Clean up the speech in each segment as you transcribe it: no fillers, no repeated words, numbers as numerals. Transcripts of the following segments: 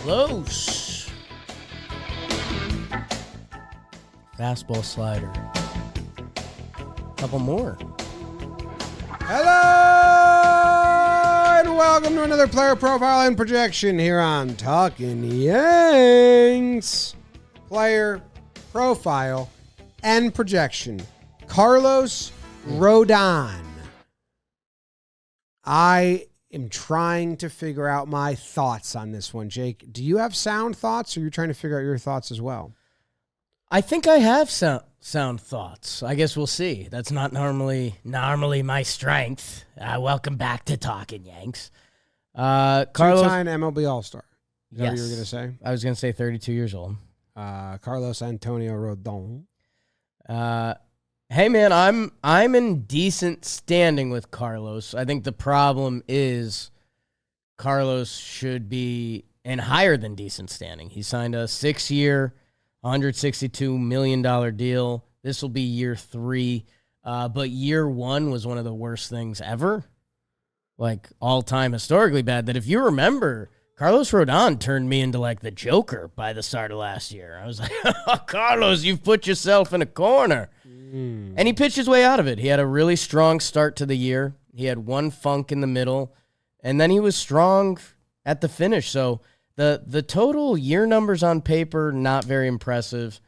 Close. Fastball slider. Couple more. Hello and welcome to another player profile and projection here on Talkin Yanks. Player profile and projection. Carlos Rodon. I am trying to figure out my thoughts on this one. Jake, do you have sound thoughts, or are you trying to figure out your thoughts as well? I think I have sound thoughts. I guess we'll see. That's not normally my strength. Welcome back to Talkin Yanks. Carlos, Two-time MLB All-Star. Is that what you were going to say? I was going to say 32 years old. Carlos Antonio Rodon. Hey man, I'm in decent standing with Carlos. I think the problem is Carlos should be in higher than decent standing. He signed a 6-year, $162 million deal. This will be year 3. But year 1 was one of the worst things ever. Like all-time historically bad. That if you remember, Carlos Rodon turned me into like the Joker by the start of last year. I was like, oh, Carlos, you've put yourself in a corner. And he pitched his way out of it. He had a really strong start to the year. He had one funk in the middle, and then he was strong at the finish. So the total year numbers on paper, not very impressive.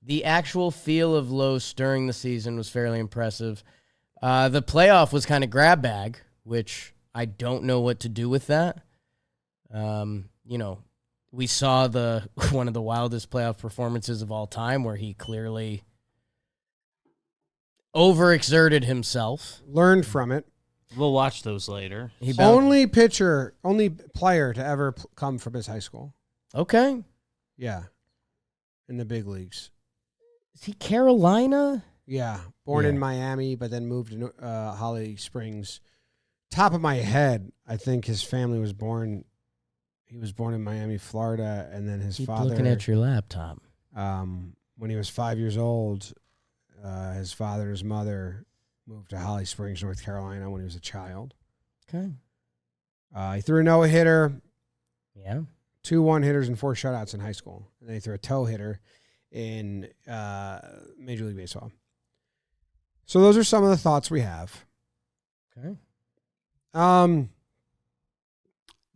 The actual feel of Los during the season was fairly impressive. The playoff was kind of grab bag, which I don't know what to do with that. We saw one of the wildest playoff performances of all time where he clearly overexerted himself. Learned from it. We'll watch those later. Only player to ever come from his high school. Okay. Yeah. In the big leagues. Is he Carolina? Yeah. Born in Miami, but then moved to Holly Springs. Top of my head, I think his family was born. He was born in Miami, Florida, and then his father. Looking at your laptop. When he was 5 years old, his father and his mother moved to Holly Springs, North Carolina, when he was a child. Okay. He threw a no-hitter. Yeah. 2 one-hitters and 4 shutouts in high school. And then he threw a toe hitter in Major League Baseball. So those are some of the thoughts we have. Okay.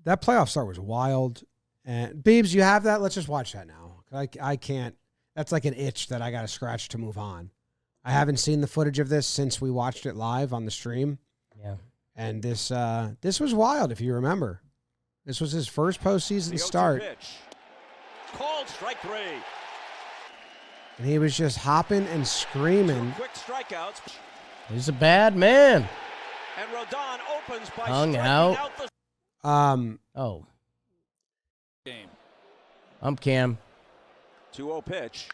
That playoff start was wild. And Beebs, you have that? Let's just watch that now. I can't. That's like an itch that I got to scratch to move on. I haven't seen the footage of this since we watched it live on the stream. Yeah. And this was wild, if you remember. This was his first postseason start. Called strike 3. And he was just hopping and screaming. 2 quick strikeouts. He's a bad man. And Rodon opens by Hung striking out. the game. I'm Cam. 2-0 pitch.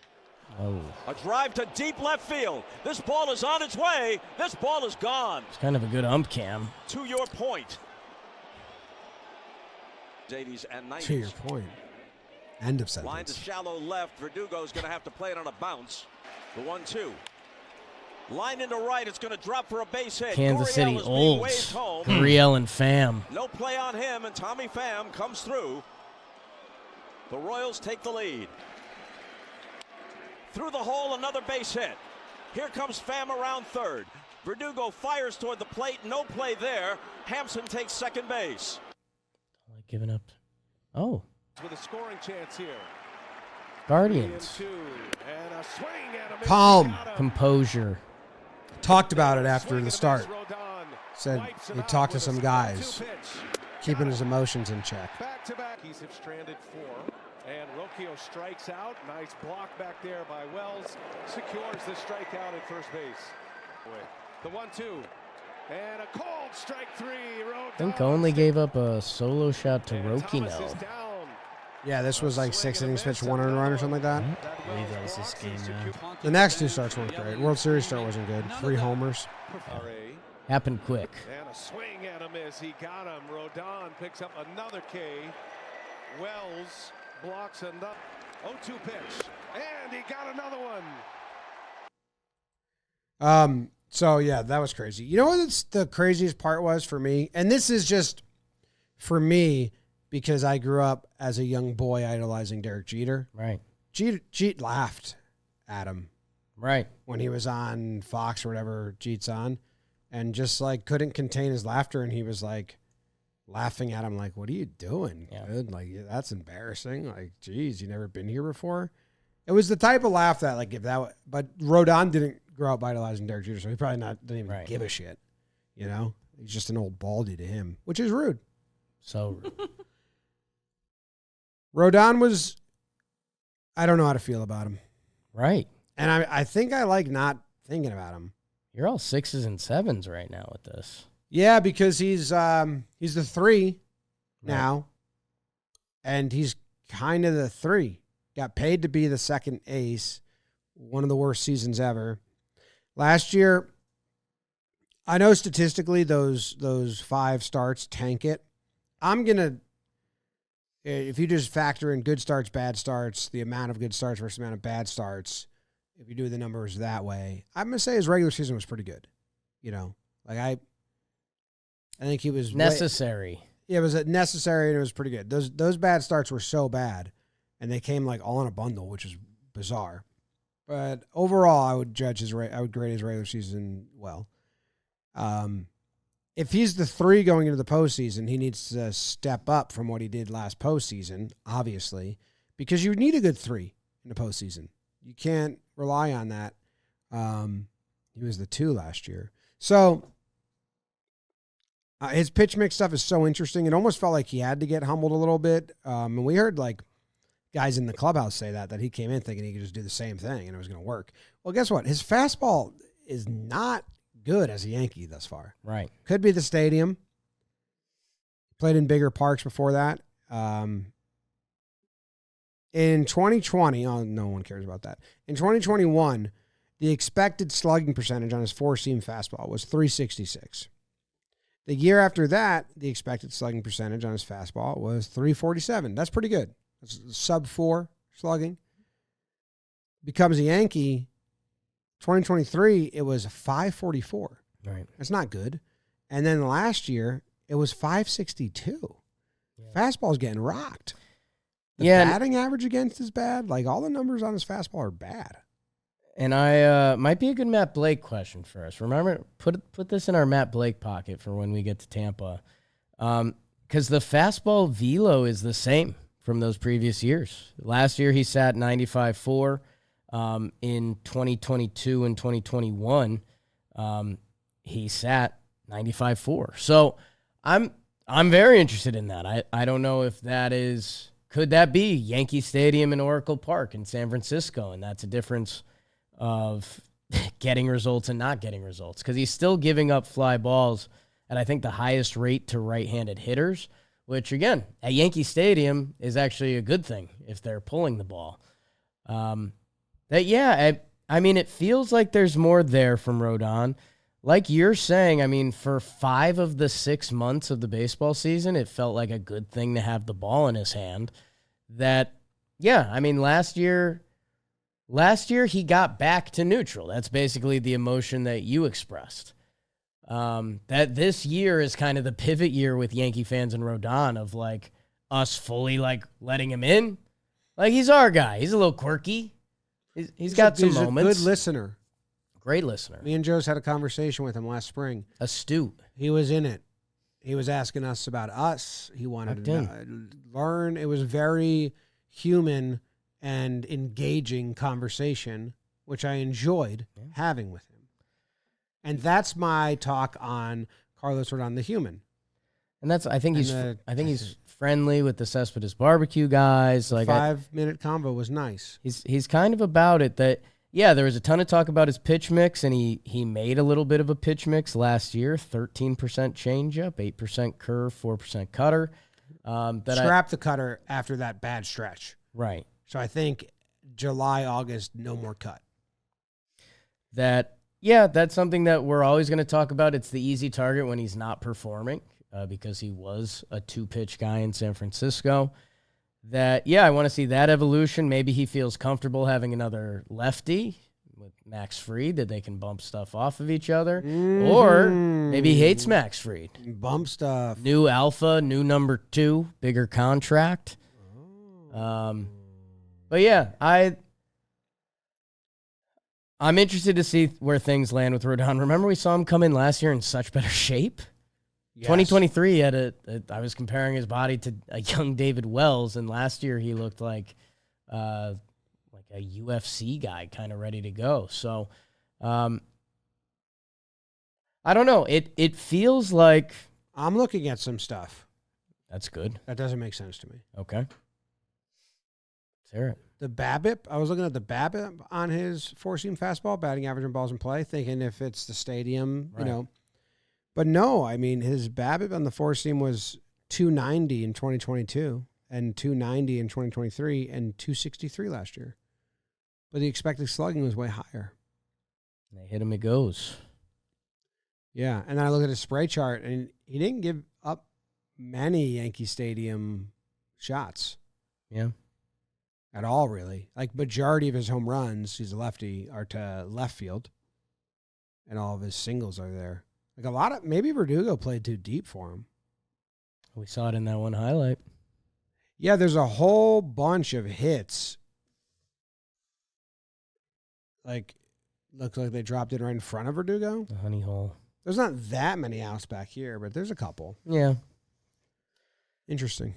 Oh. A drive to deep left field. This ball is on its way. This ball is gone. It's kind of a good Cam. To your point. 80s and 90s. To your point. End of Line to sentence. shallow left. Verdugo's going to have to play it on a bounce. The 1-2. Line into right. It's going to drop for a base hit. Kansas City Gurriel is being Olds. waved home. Gurriel and Pham. No play on him, and Tommy Pham comes through. The Royals take the lead. Through the hole, another base hit. Here comes Pham around third. Verdugo fires toward the plate. No play there. Hampson takes second base. Don't like giving up. Oh. With a scoring chance here. Guardians. And a swing and a miss. Calm. Composure. Talked about it after the start. Said he talked to some guys, keeping his emotions in check. Back to back. He's stranded 4. And Rocchio strikes out. Nice block back there by Wells. Secures the strikeout at first base. The 1-2. And a cold strike 3. I think only gave up a solo shot to Rocchio. Yeah, this was like 6 innings pitched, 1 earned run or something like that. I believe that was this game now. The next 2 starts weren't great. World Series start wasn't good. 3 homers. Happened quick. And a swing and a miss. He got him. Rodon picks up another K. Wells blocks another 0-2 pitch. And he got another one. So yeah, that was crazy. You know what the craziest part was for me? And this is just for me because I grew up as a young boy idolizing Derek Jeter. Right. Jeter laughed at him Right. when he was on Fox or whatever Jeet's on, and just like couldn't contain his laughter, and he was like laughing at him like, "What are you doing, Yeah. dude? Like, that's embarrassing. Like, geez, you never been here before." It was the type of laugh that, like, if that, but Rodon didn't grow up idolizing Derek Jeter, so he probably didn't even Right. give a shit. You know, he's just an old baldy to him, which is rude. So rude. Rodon was, I don't know how to feel about him, Right. and I think I like not thinking about him. You're all 6s and 7s right now with this. Yeah, because he's the 3 now, and he's kind of the 3. Got paid to be the second ace, one of the worst seasons ever. Last year, I know statistically those 5 starts tank it. I'm gonna, if you just factor in good starts, bad starts, the amount of good starts versus the amount of bad starts, if you do the numbers that way, I'm gonna say his regular season was pretty good. You know, like I think he was Necessary. it was necessary and it was pretty good. Those bad starts were so bad, and they came like all in a bundle, which is bizarre. But overall, I would grade his regular season well. If he's the 3 going into the postseason, he needs to step up from what he did last postseason, obviously, because you need a good 3 in the postseason. You can't rely on that. He was the 2 last year. So his pitch mix stuff is so interesting. It almost felt like he had to get humbled a little bit. And we heard like guys in the clubhouse say that he came in thinking he could just do the same thing and it was going to work. Well, guess what? His fastball is not good as a Yankee thus far. Right. Could be the stadium. Played in bigger parks before that. In 2020, no one cares about that. In 2021, the expected slugging percentage on his 4-seam fastball was .366. The year after that, the expected slugging percentage on his fastball was .347. That's pretty good. That's sub-4 slugging. Becomes a Yankee. 2023, it was .544. Right. That's not good. And then last year, it was .562. Fastball's getting rocked. The batting average against is bad. Like, all the numbers on his fastball are bad. And I might be a good Matt Blake question for us. Remember, put this in our Matt Blake pocket for when we get to Tampa. Because the fastball velo is the same from those previous years. Last year, he sat 95.4. In 2022 and 2021, he sat 95.4. So I'm very interested in that. I don't know if that is, could that be Yankee Stadium in Oracle Park in San Francisco, and that's a difference of getting results and not getting results, because he's still giving up fly balls at I think the highest rate to right-handed hitters, which again at Yankee Stadium is actually a good thing if they're pulling the ball. I mean, it feels like there's more there from Rodon. Like you're saying, I mean, for 5 of the 6 months of the baseball season, it felt like a good thing to have the ball in his hand. I mean, last year he got back to neutral. That's basically the emotion that you expressed. That this year is kind of the pivot year with Yankee fans and Rodon of like us fully like letting him in. Like he's our guy. He's a little quirky. He's got some moments. He's a good listener. Great listener. Me and Joe's had a conversation with him last spring. Astute. He was in it. He was asking us about us. He wanted to learn. It was very human and engaging conversation, which I enjoyed having with him. And that's my talk on Carlos Rodon, the human. And that's I think he's friendly with the Cespedes barbecue guys. Like 5-minute convo was nice. He's kind of about it that there was a ton of talk about his pitch mix, and he made a little bit of a pitch mix last year, 13% changeup, 8% curve, 4% cutter. Scrap the cutter after that bad stretch. Right. So I think July, August, no more cut. That's something that we're always going to talk about. It's the easy target when he's not performing. Because he was a 2-pitch guy in San Francisco. I want to see that evolution. Maybe he feels comfortable having another lefty. with Max Fried that they can bump stuff off of each other, or maybe he hates Max Fried. Bump stuff. New alpha, new number 2, bigger contract. But yeah, I'm interested to see where things land with Rodon. Remember we saw him come in last year in such better shape? Yes. 2023, he had I was comparing his body to a young David Wells, and last year he looked like a UFC guy, kind of ready to go. So, I don't know. It feels like I'm looking at some stuff. that's good. That doesn't make sense to me. Okay, let's hear it. The BABIP, I was looking at the BABIP on his four-seam fastball, batting average and balls in play, thinking if it's the stadium, Right. But no, I mean, his BABIP on the four-seam was 290 in 2022 and 290 in 2023 and 263 last year. But the expected slugging was way higher. They hit him, it goes. Yeah, and then I look at his spray chart, and he didn't give up many Yankee Stadium shots. Yeah. At all, really. Like, majority of his home runs, he's a lefty, are to left field. And all of his singles are there. Like, a lot of, maybe Verdugo played too deep for him. We saw it in that one highlight. Yeah, there's a whole bunch of hits. Like, looks like they dropped it right in front of Verdugo. The honey hole. There's not that many outs back here, but there's a couple. Yeah. Interesting.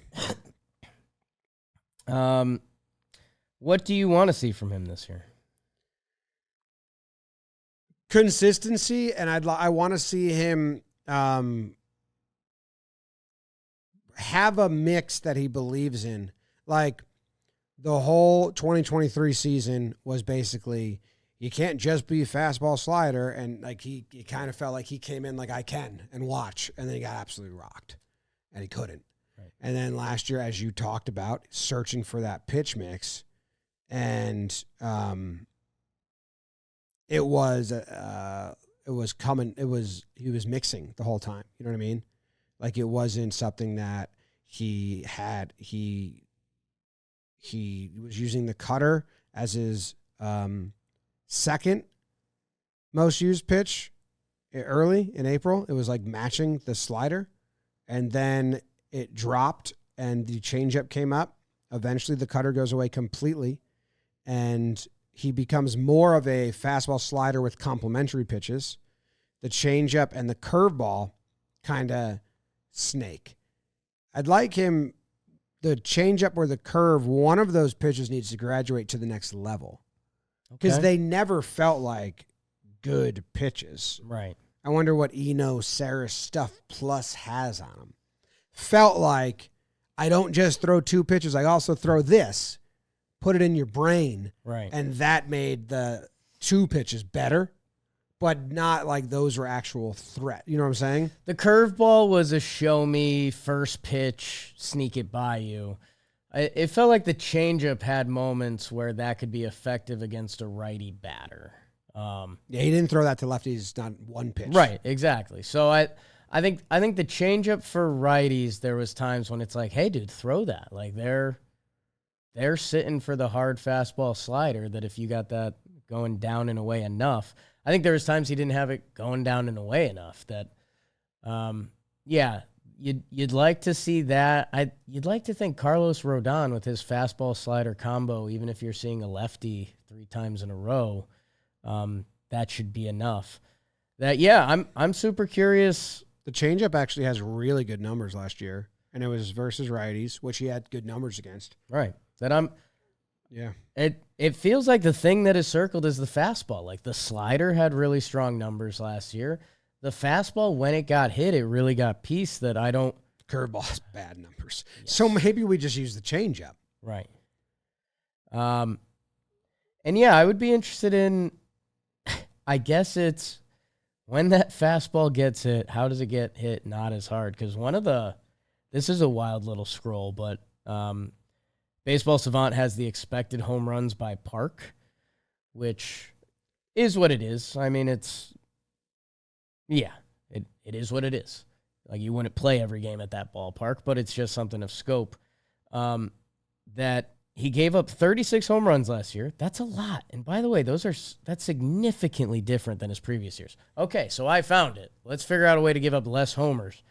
What do you want to see from him this year? Consistency, and I want to see him have a mix that he believes in. Like, the whole 2023 season was basically, you can't just be fastball slider, and like he kind of felt like he came in like, I can and watch, and then he got absolutely rocked, and he couldn't. Right. And then last year, as you talked about, searching for that pitch mix, and he was mixing the whole time. You know what I mean? Like, it wasn't something that he was using the cutter as his second most used pitch early in April. It was like matching the slider, and then it dropped and the changeup came up. Eventually the cutter goes away completely, and he becomes more of a fastball slider with complementary pitches. The changeup and the curveball kind of snake. I'd like him, the changeup or the curve, one of those pitches needs to graduate to the next level, because they never felt like good pitches. Right. I wonder what Eno, Saris stuff plus has on him. Felt like, I don't just throw two pitches, I also throw this. Put it in your brain. Right. And that made the two pitches better, but not like those were actual threat. You know what I'm saying? The curveball was a show me first pitch, sneak it by you. It felt like the changeup had moments where that could be effective against a righty batter. Yeah, he didn't throw that to lefties, not one pitch. Right, exactly. So I think the changeup for righties, there was times when it's like, hey, dude, throw that. Like, they're sitting for the hard fastball slider that if you got that going down and away enough. I think there was times he didn't have it going down and away enough that, yeah, you'd like to see that. You'd like to think Carlos Rodon with his fastball slider combo, even if you're seeing a lefty 3 times in a row, that should be enough. That, yeah, I'm super curious. The changeup actually has really good numbers last year, and it was versus righties, which he had good numbers against. Right. Yeah. It feels like the thing that is circled is the fastball. Like, the slider had really strong numbers last year. The fastball, when it got hit, it really got pieced that I don't. Curveball has bad numbers. Yes. So maybe we just use the changeup. Right. And yeah, I would be interested in, I guess it's when that fastball gets hit, how does it get hit not as hard? Because this is a wild little scroll, but Baseball Savant has the expected home runs by park, which is what it is. I mean, it is what it is. Like, you wouldn't play every game at that ballpark, but it's just something of scope. That he gave up 36 home runs last year. That's a lot. And by the way, that's significantly different than his previous years. Okay, so I found it. Let's figure out a way to give up less homers.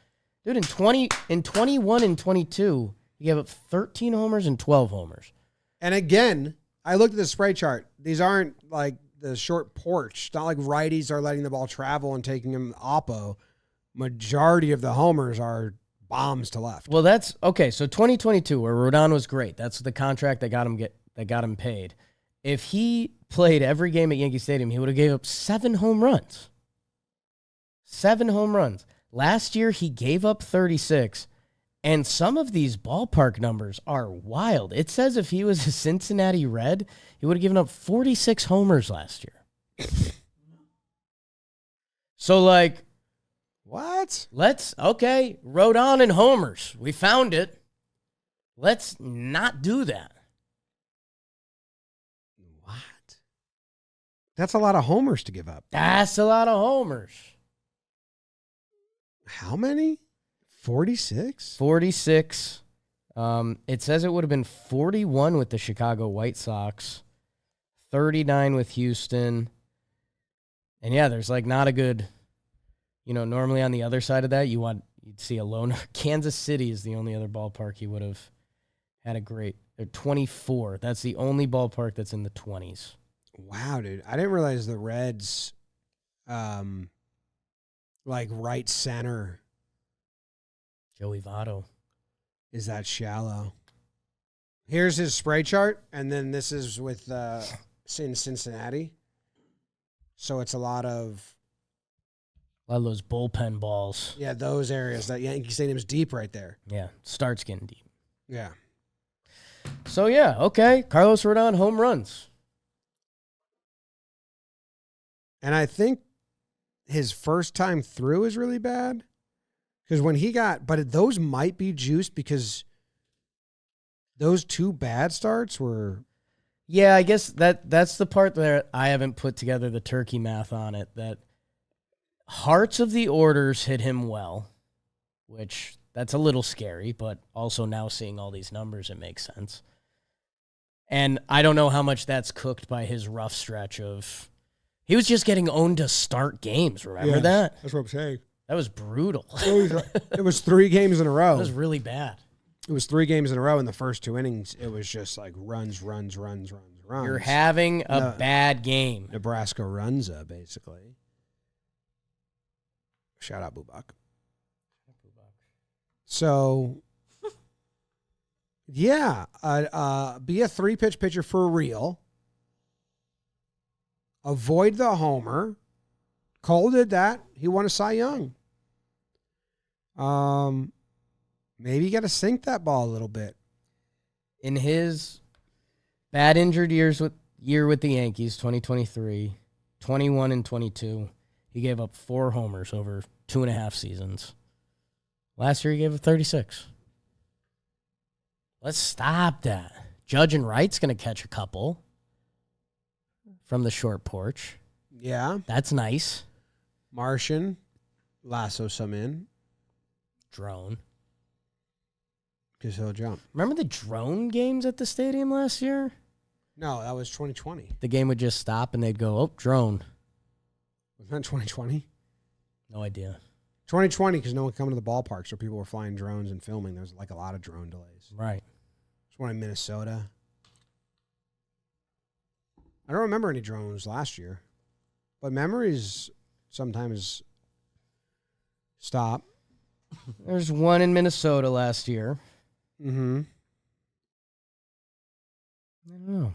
Dude, in 21 and 22, he gave up 13 homers and 12 homers. And again, I looked at the spray chart. These aren't like the short porch. It's not like righties are letting the ball travel and taking him oppo. Majority of the homers are bombs to left. Well, that's okay. So 2022, where Rodon was great. That's the contract that got him paid. If he played every game at Yankee Stadium, he would have gave up 7 home runs. 7 home runs. Last year, he gave up 36, and some of these ballpark numbers are wild. It says if he was a Cincinnati Red, he would have given up 46 homers last year. So, like, what? Okay, Rodon and homers. We found it. Let's not do that. What? That's a lot of homers to give up. That's a lot of homers. How many? 46? 46. It says it would have been 41 with the Chicago White Sox, 39 with Houston. And yeah, there's like not a good, normally on the other side of that, you'd see a loner. Kansas City is the only other ballpark he would have had a great. They're 24. That's the only ballpark that's in the 20s. Wow, dude. I didn't realize the Reds, like right center, Joey Votto, is that shallow. Here's his spray chart, and then this is with in Cincinnati. So it's a lot of those bullpen balls. Yeah, those areas. That Yankee Stadium's deep right there. Yeah, starts getting deep. Yeah. So, yeah, okay. Carlos Rodon, home runs. And I think his first time through is really bad. Because when he but those might be juiced because those 2 bad starts were. Yeah, I guess that's the part that I haven't put together the turkey math on it. That hearts of the orders hit him well, which that's a little scary, but also now seeing all these numbers, it makes sense. And I don't know how much that's cooked by his rough stretch of. He was just getting owned to start games. Remember that? That's what I'm saying. That was brutal. It was 3 games in a row. That was really bad. It was 3 games in a row. In the first 2 innings, it was just like runs. You're having a bad game. Nebraska Runza, basically. Shout out Bubak. So, yeah, be a 3-pitch pitcher for real. Avoid the homer. Cole did that. He won a Cy Young. Maybe you got to sink that ball a little bit. In his bad injured year with the Yankees, 2023, 21 and 22, he gave up 4 homers over 2.5 seasons. Last year, he gave up 36. Let's stop that. Judge and Wright's going to catch a couple from the short porch. Yeah. That's nice. Martian, lasso some in. Drone. Because he'll jump. Remember the drone games at the stadium last year? No, that was 2020. The game would just stop and they'd go, oh, drone. Wasn't that 2020? No idea. 2020 because no one coming to the ballpark, so people were flying drones and filming. There was like a lot of drone delays. Right. There's one in Minnesota. I don't remember any drones last year, but memories sometimes stop. There's one in Minnesota last year. Mm-hmm. I don't know.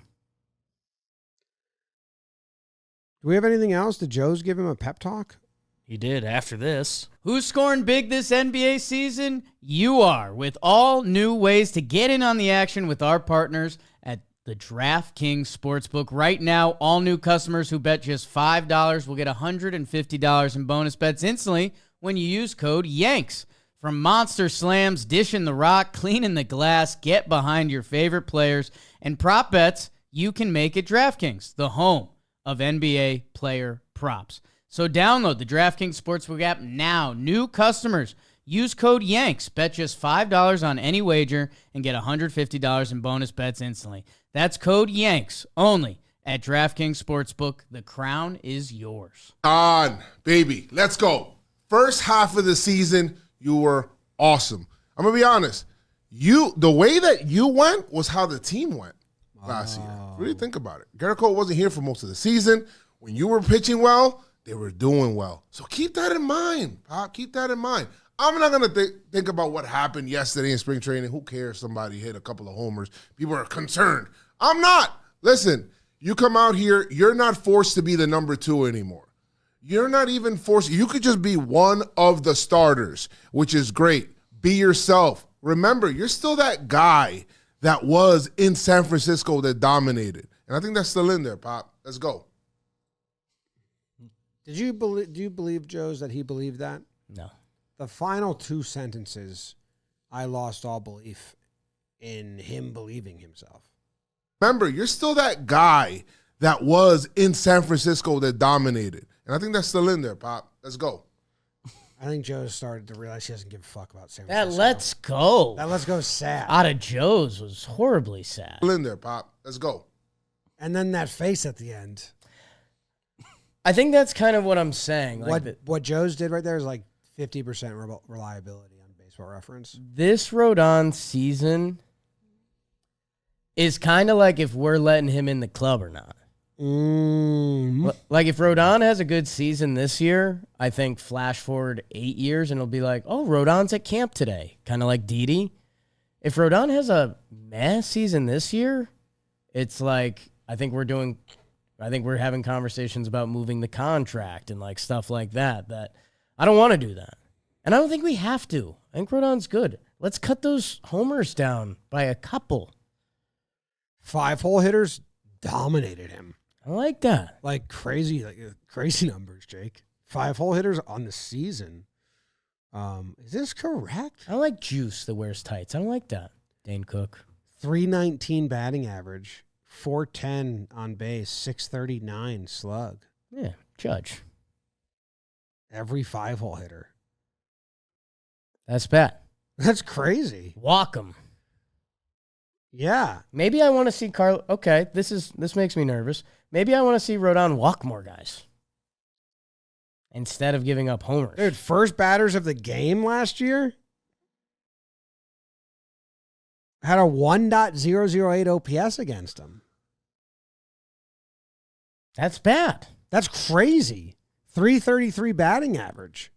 Do we have anything else? Did Joe's give him a pep talk? He did after this. Who's scoring big this NBA season? You are, with all new ways to get in on the action with our partners at the DraftKings Sportsbook. Right now, all new customers who bet just $5 will get $150 in bonus bets instantly when you use code YANKS. From monster slams, dishing the rock, cleaning the glass, get behind your favorite players, and prop bets you can make at DraftKings, the home of NBA player props. So download the DraftKings Sportsbook app now. New customers Use code YANKS. Bet just $5 on any wager and get $150 in bonus bets instantly. That's code YANKS only at DraftKings Sportsbook. The crown is yours. On, baby. Let's go. First half of the season, you were awesome. I'm going to be honest. The way that you went was how the team went last year. Really think about it. Garrett Cole wasn't here for most of the season. When you were pitching well, they were doing well. So keep that in mind, Pop. Keep that in mind. I'm not going to think about what happened yesterday in spring training. Who cares? Somebody hit a couple of homers. People are concerned. I'm not. Listen, you come out here, you're not forced to be the number 2 anymore. You're not even forced. You could just be one of the starters, which is great. Be yourself. Remember, you're still that guy that was in San Francisco that dominated. And I think that's still in there, Pop. Let's go. Do you believe, Joe's, that he believed that? No. The final 2 sentences, I lost all belief in him believing himself. Remember, you're still that guy that was in San Francisco that dominated. And I think that's still in there, Pop. Let's go. I think Joe started to realize he doesn't give a fuck about San That Francisco. let's go. That let's go sad. Out of Joe's was horribly sad. Still in there, Pop. Let's go. And then that face at the end. I think that's kind of what I'm saying. Like What Joe's did right there is like 50% reliability on Baseball Reference. this Rodon season is kind of like if we're letting him in the club or not. Like if Rodon has a good season this year, I think flash forward 8 years and it'll be like, oh, Rodon's at camp today. Kind of like Didi. If Rodon has a meh season this year, it's like I think we're having conversations about moving the contract and like stuff like that. That I don't want to do that. And I don't think we have to. I think Rodon's good. Let's cut those homers down by a couple. 5-hole hitters dominated him. I like that. Like crazy numbers, Jake. 5-hole hitters on the season. Is this correct? I like Juice that wears tights. I don't like that. Dane Cook. 319 batting average, 410 on base, 639 slug. Yeah, Judge. Every 5-hole hitter. That's bad. That's crazy. Walk him. Yeah. Maybe I want to see Carl. Okay, this makes me nervous. Maybe I want to see Rodon walk more guys instead of giving up homers. Dude, first batters of the game last year had a 1.008 OPS against him. That's bad. That's crazy. 333 batting average.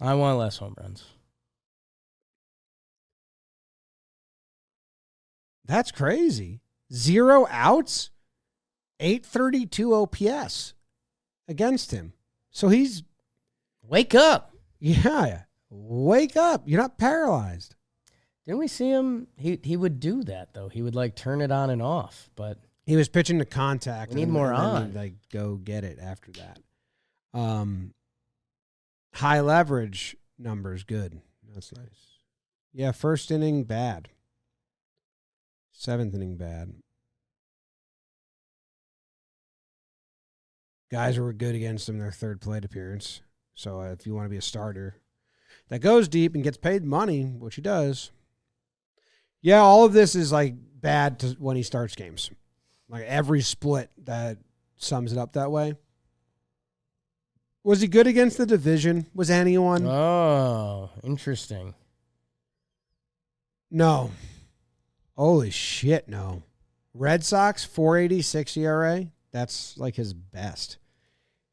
I want less home runs. That's crazy. 0 outs, 832 OPS against him. So he's, Wake up. yeah, wake up. You're not paralyzed. Didn't we see him? He would do that, though. He would, like, turn it on and off. But He was pitching to contact. We need more and then on. he'd, like, go get it after that. High leverage numbers, good. That's nice. Yeah, first inning, bad. 7th inning, bad. Guys were good against him in their third plate appearance. So if you want to be a starter that goes deep and gets paid money, which he does, yeah, all of this is like bad when he starts games. Like every split that sums it up that way. Was he good against the division? Was anyone? oh, interesting. No. Holy shit, no. Red Sox, 4.86 ERA. That's like his best.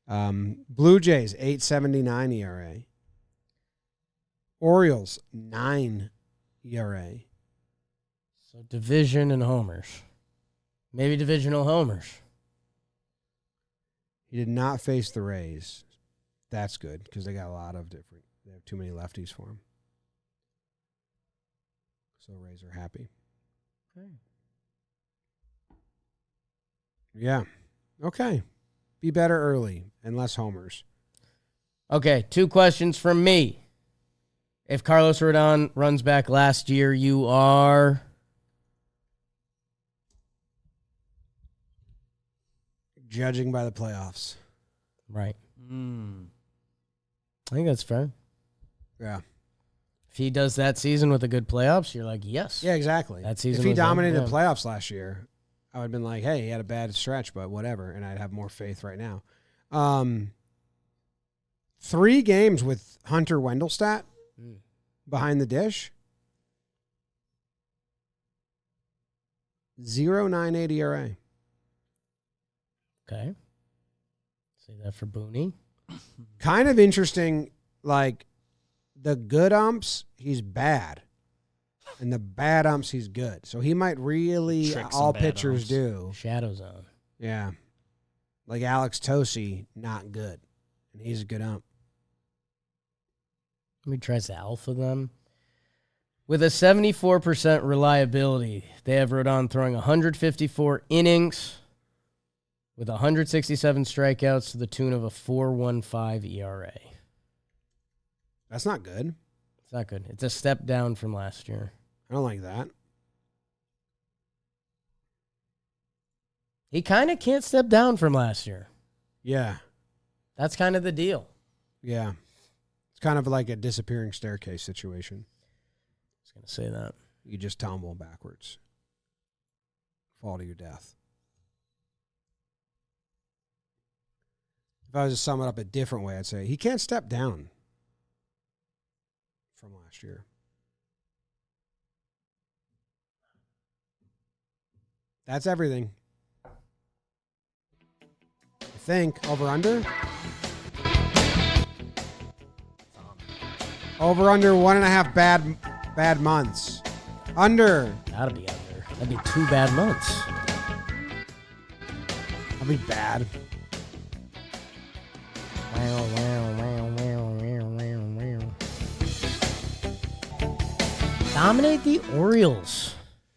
Blue Jays, 8.79 ERA. Orioles, 9 ERA. So division and homers. Maybe divisional homers. He did not face the Rays. That's good because they got a lot of different. They have too many lefties for him. So Rays are happy. Okay. Yeah. Okay. Be better early and less homers. Okay, 2 questions from me. If Carlos Rodon runs back last year, you are... Judging by the playoffs. Right. I think that's fair. Yeah. If he does that season with a good playoffs, you're like, yes. Yeah, exactly. That season if he was dominated done, the playoffs last year, I would have been like, hey, he had a bad stretch, but whatever, and I'd have more faith right now. 3 games with Hunter Wendelstadt behind the dish. 0.98 ERA. Okay. Say that for Booney. Kind of interesting, like the good umps, he's bad. And the bad umps, he's good. So he might really, Trick some all bad pitchers umps. do. Shadow zone. Yeah. Like Alex Tosi, not good. And he's a good ump. He tries to alpha them. With a 74% reliability, they have Rodon throwing 154 innings with 167 strikeouts to the tune of a 4.15 ERA. That's not good. It's not good. It's a step down from last year. I don't like that. He kind of can't step down from last year. Yeah. That's kind of the deal. Yeah. It's kind of like a disappearing staircase situation. I was going to say that. You just tumble backwards. Fall to your death. If I was to sum it up a different way, I'd say he can't step down from last year. That's everything. I think. Over under? Over under 1.5 bad months. Under. That'll be under. That'd be 2 bad months. That'll be bad. Dominate the Orioles.